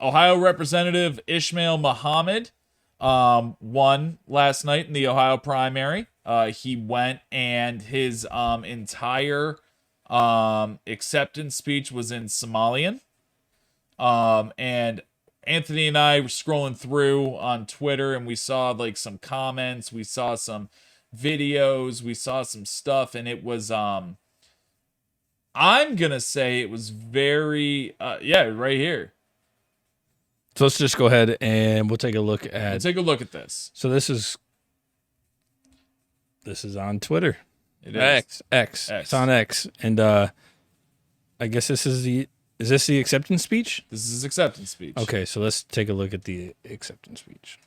Ohio Representative Ismail Mohamed won last night in the Ohio primary. He went and his entire acceptance speech was in Somalian. And Anthony and I were scrolling through on Twitter, and we saw like some comments, we saw some videos, we saw some stuff, and it was I'm gonna say it was very yeah, right here. So let's just go ahead and we'll take a look at this. So this is on Twitter. It is X. It's on X. And I guess is this the acceptance speech? This is his acceptance speech. Okay, so let's take a look at the acceptance speech.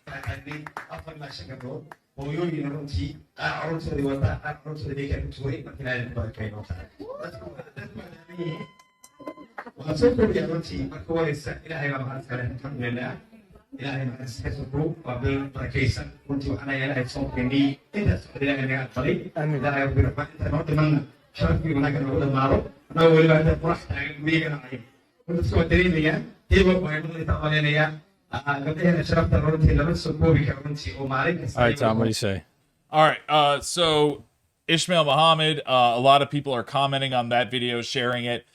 All right, Tom, what do you say? All right, so Ismail Mohamed, a lot of people are commenting on that video, sharing it,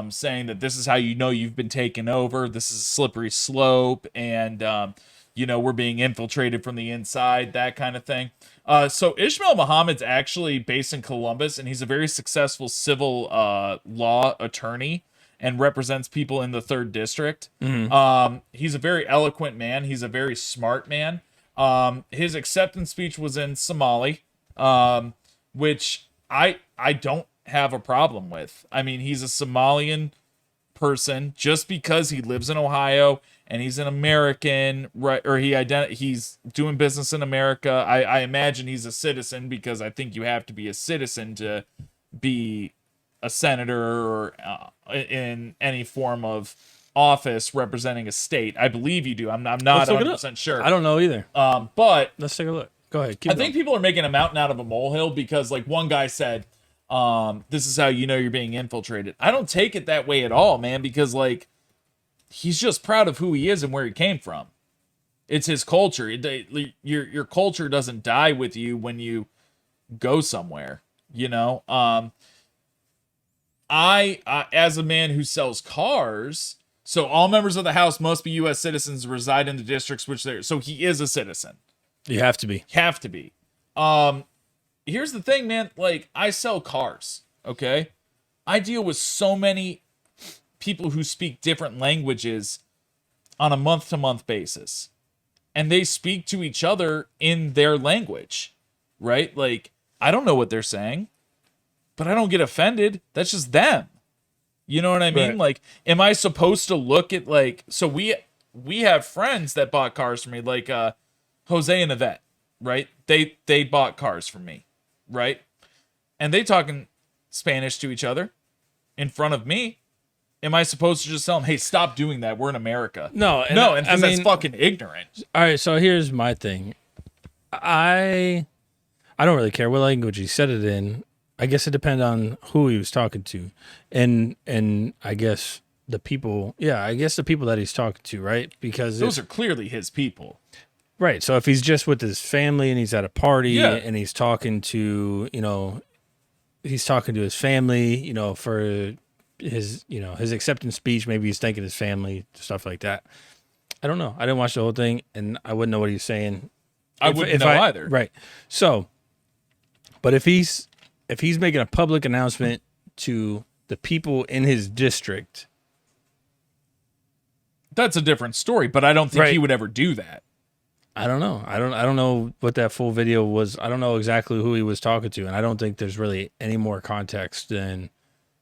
saying that this is how you know you've been taken over. This is a slippery slope, and we're being infiltrated from the inside, that kind of thing. So Ismail Mohamed's actually based in Columbus, and he's a very successful civil law attorney and represents people in the 3rd District. Mm-hmm. He's a very eloquent man. He's a very smart man. His acceptance speech was in Somali, which I don't have a problem with. I mean, he's a Somalian person. Just because he lives in Ohio and he's an American, right? Or he's doing business in America. I imagine he's a citizen, because I think you have to be a citizen to be a senator or in any form of office representing a state. I believe you do. I'm not 100% sure. I don't know either. But let's take a look. Go ahead. I think people are making a mountain out of a molehill, because like one guy said, this is how you know you're being infiltrated. I don't take it that way at all, man, because like he's just proud of who he is and where he came from. It's his culture. Your culture doesn't die with you when you go somewhere, I as a man who sells cars, so all members of the House must be U.S. citizens, reside in the districts which they're. So he is a citizen. You have to be. Have to be. Here's the thing, man. Like, I sell cars, okay? I deal with so many people who speak different languages on a month-to-month basis. And they speak to each other in their language, right? Like, I don't know what they're saying, but I don't get offended. That's just them. You know what I mean? Right. Like, am I supposed to look at, like... So we have friends that bought cars from me, like Jose and Yvette, right? They bought cars from me, right? And they talking Spanish to each other in front of me. Am I supposed to just tell them, hey, stop doing that? We're in America. No. And that's fucking ignorant. All right, so here's my thing. I don't really care what language he said it in. I guess it depends on who he was talking to. And I guess the people that he's talking to, right? Because those are clearly his people. Right. So if he's just with his family and he's at a party, Yeah. and he's talking to, his family, for his acceptance speech, maybe he's thanking his family, stuff like that. I don't know. I didn't watch the whole thing, and I wouldn't know what he's saying. I wouldn't know either. Right. So, but if he's making a public announcement to the people in his district, that's a different story, but I don't think Right. he would ever do that. I don't know. I don't know what that full video was. I don't know exactly who he was talking to, and I don't think there's really any more context than.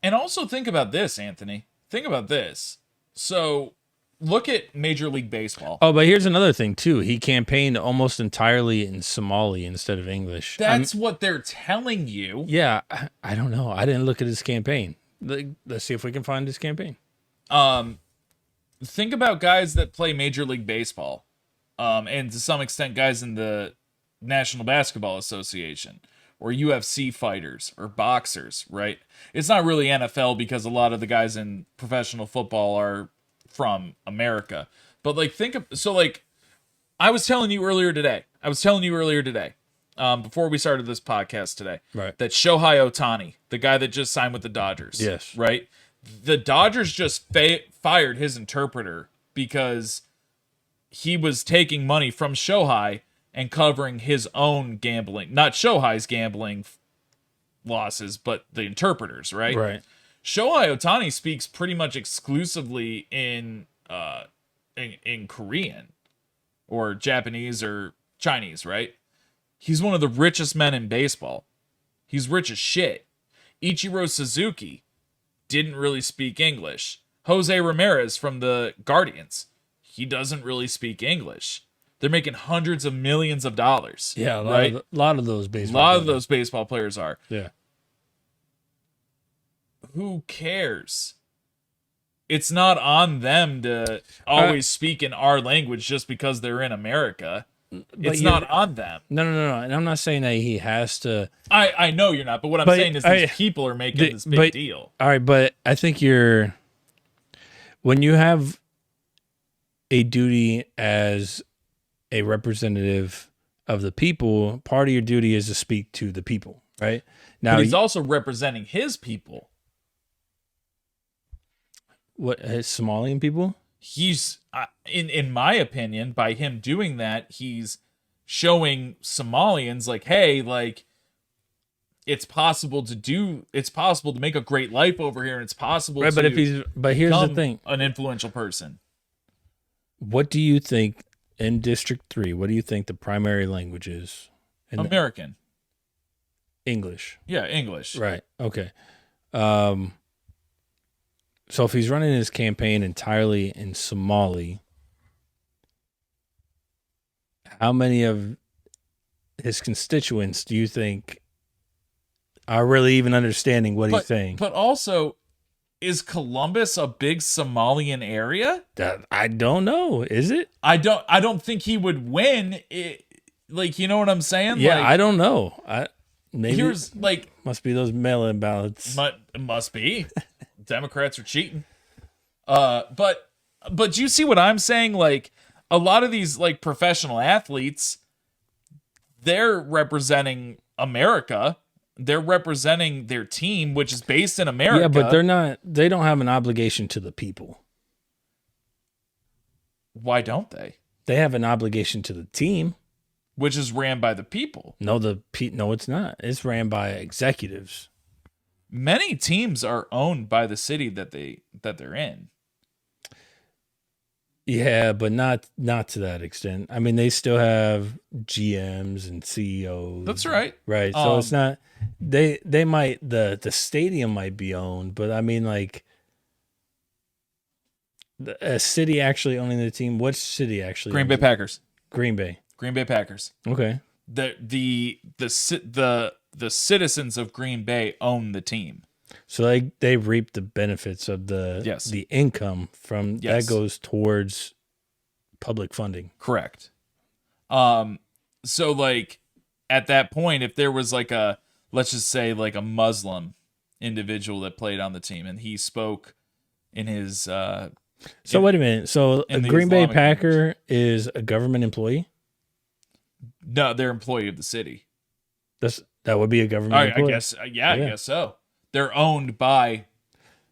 And also think about this, Anthony. Think about this. So look at Major League Baseball. Oh, but here's another thing too. He campaigned almost entirely in Somali instead of English. That's what they're telling you. Yeah, I don't know. I didn't look at his campaign. Let's see if we can find his campaign. Think about guys that play Major League Baseball. And to some extent, guys in the National Basketball Association, or UFC fighters, or boxers, right? It's not really NFL, because a lot of the guys in professional football are from America. But like I was telling you earlier today. Before we started this podcast today, Right. that Shohei Ohtani, the guy that just signed with the Dodgers, Yes. right? The Dodgers just fired his interpreter because he was taking money from Shohei and covering his own gambling, not Shohei's gambling losses, but the interpreters, right? Right. Shohei Ohtani speaks pretty much exclusively in Korean or Japanese or Chinese, right? He's one of the richest men in baseball. He's rich as shit. Ichiro Suzuki didn't really speak English. Jose Ramirez from the Guardians, he doesn't really speak English. They're making hundreds of millions of dollars. Yeah, a lot of those baseball. A lot of those baseball players are. Yeah. Who cares? It's not on them to always speak in our language just because they're in America. It's not on them. No. And I'm not saying that he has to. I know you're not, but what I'm saying is these people are making this big deal. All right, but I think when you have a duty as a representative of the people, part of your duty is to speak to the people, right? Now, But he's also representing his people. What, his Somalian people? He's in my opinion, by him doing that, he's showing Somalians like, hey, like it's possible to make a great life over here, and it's possible right, to but here's the become thing. an influential person. What do you think in District 3? What do you think the primary language is? American. English. Yeah, English. Right. Okay. So if he's running his campaign entirely in Somali, how many of his constituents do you think are really even understanding what he's saying? But also, is Columbus a big Somalian area? I don't know. Is it? I don't think he would win it. Like, you know what I'm saying? Yeah, like, I don't know. Maybe here's like must be those mail-in ballots. Must be. Democrats are cheating. But you see what I'm saying? Like, a lot of these like professional athletes, they're representing America. They're representing their team, which is based in America. Yeah, but they don't have an obligation to the people. Why don't they? They have an obligation to the team, which is ran by the people. No, it's not. It's ran by executives. Many teams are owned by the city that they're in. Yeah, but not to that extent. I mean, they still have GMs and CEOs. That's right. Right. So it's not they might the stadium might be owned, but I mean like a city actually owning the team. What city actually? Green Bay Packers. Green Bay Packers. Okay. The citizens of Green Bay own the team. So they reap the benefits of the income from that goes towards public funding. Correct. So like at that point, if there was like let's just say like a Muslim individual that played on the team and he spoke in his So wait a minute. So a Green Bay Packer is a government employee? No, they're employee of the city. That would be a government employee. I guess I guess so. They're owned by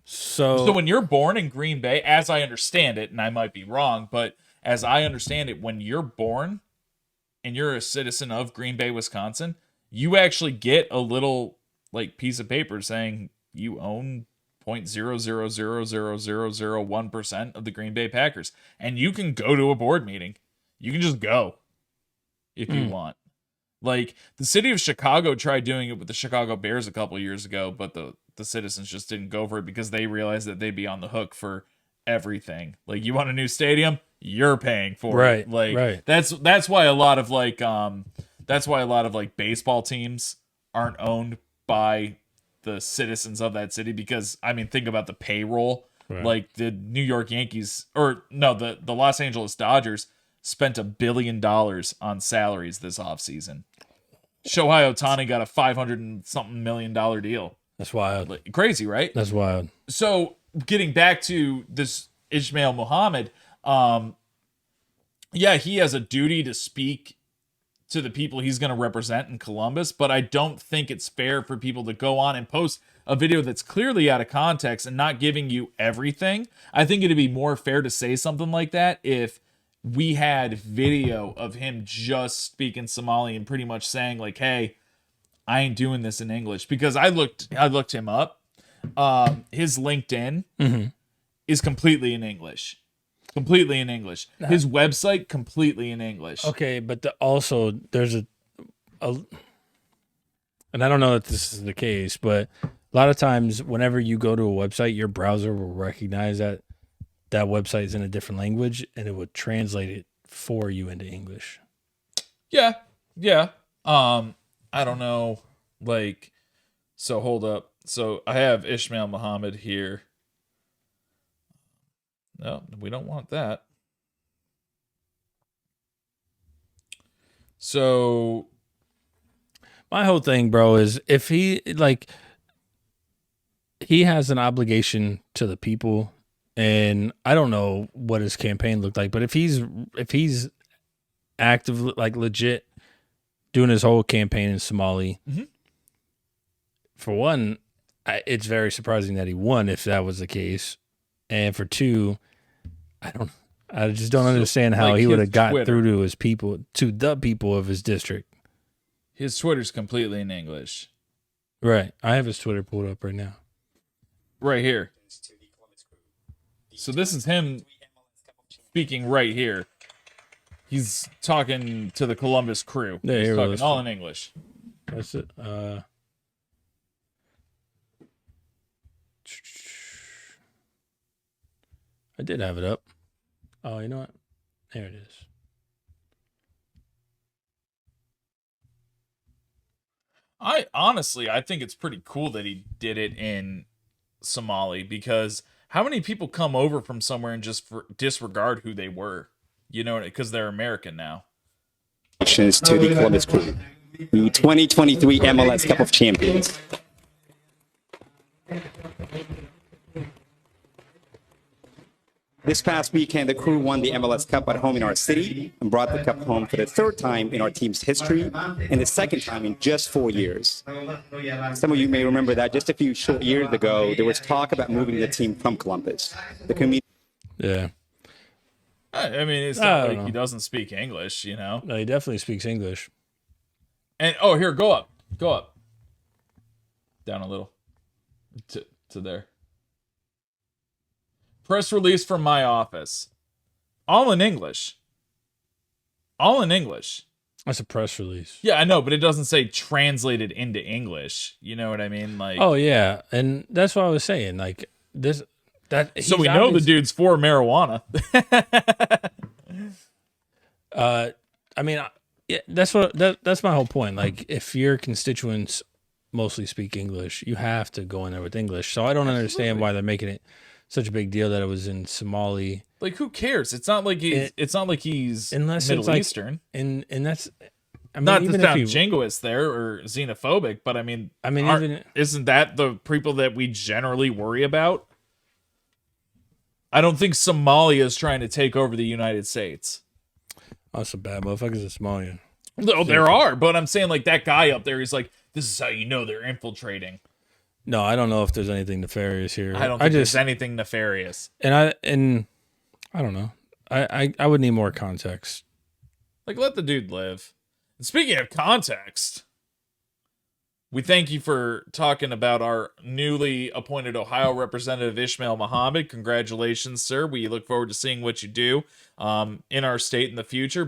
So when you're born in Green Bay, as I understand it, and I might be wrong, but as I understand it, when you're born and you're a citizen of Green Bay, Wisconsin, you actually get a little like piece of paper saying you own 0.0000001% of the Green Bay Packers. And you can go to a board meeting. You can just go if you want. Like, the city of Chicago tried doing it with the Chicago Bears a couple years ago, but the citizens just didn't go for it because they realized that they'd be on the hook for everything. Like, you want a new stadium? You're paying for it. Like, that's why a lot of like baseball teams aren't owned by the citizens of that city, because I mean, think about the payroll. Like, the New York Yankees, or no, the Los Angeles Dodgers spent $1 billion on salaries this offseason. Shohei Ohtani got a $500 and something million deal. That's wild. Like, crazy, right? That's wild. So getting back to this, Ismail Mohamed, yeah, he has a duty to speak to the people he's going to represent in Columbus, but I don't think it's fair for people to go on and post a video that's clearly out of context and not giving you everything. I think it'd be more fair to say something like that if we had video of him just speaking Somali and pretty much saying like, hey, I ain't doing this in English. Because I looked him up. His LinkedIn is completely in English. Completely in English. His website completely in English. Okay, but also there's a, and I don't know if this is the case, but a lot of times whenever you go to a website, your browser will recognize that that website is in a different language, and it would translate it for you into English. Yeah. I don't know. Like, so hold up. So I have Ismail Mohamed here. No, we don't want that. So my whole thing, bro, is if he has an obligation to the people, and I don't know what his campaign looked like, but if he's actively, like, legit doing his whole campaign in Somali, for one, it's very surprising that he won if that was the case, and for two, I just don't understand how he would have got through to his people, to the people of his district. His Twitter's completely in English. Right. I have his Twitter pulled up right now. Right here. So this is him speaking right here. He's talking to the Columbus crew. Yeah, he's talking all in English. That's it. I did have it up. Oh, you know what? There it is. I think it's pretty cool that he did it in Somali, because how many people come over from somewhere and just disregard who they were? You know, because they're American now. To the Columbus crew, the 2023 MLS Cup of Champions. This past weekend, the crew won the MLS Cup at home in our city and brought the cup home for the third time in our team's history and the second time in just 4 years. Some of you may remember that just a few short years ago, there was talk about moving the team from Columbus. Yeah. I mean, it's not like he doesn't speak English, you know? No, he definitely speaks English. And, oh, here, go up. Go up. Down a little. To there. Press release from my office. All in English. All in English. That's a press release. Yeah, I know, but it doesn't say translated into English. You know what I mean? Like, oh yeah, and that's what I was saying. Like this, that. So we know the dude's for marijuana. I mean, yeah, that's my whole point. Like, if your constituents mostly speak English, you have to go in there with English. So I don't understand why they're making it such a big deal that it was in Somali. Like, who cares? It's not like he's unless Middle it's like, Eastern. And that's, I mean, not even to sound jingoist there or xenophobic, but I mean, isn't that the people that we generally worry about? I don't think Somalia is trying to take over the United States. Oh, some bad motherfuckers in Somalia. No, there are, but I'm saying, like, that guy up there, he's like, this is how you know they're infiltrating. No, I don't know if there's anything nefarious here. I don't think there's anything nefarious. And I don't know. I would need more context. Like, let the dude live. And speaking of context, we thank you for talking about our newly appointed Ohio representative, Ismail Mohamed. Congratulations, sir. We look forward to seeing what you do in our state in the future.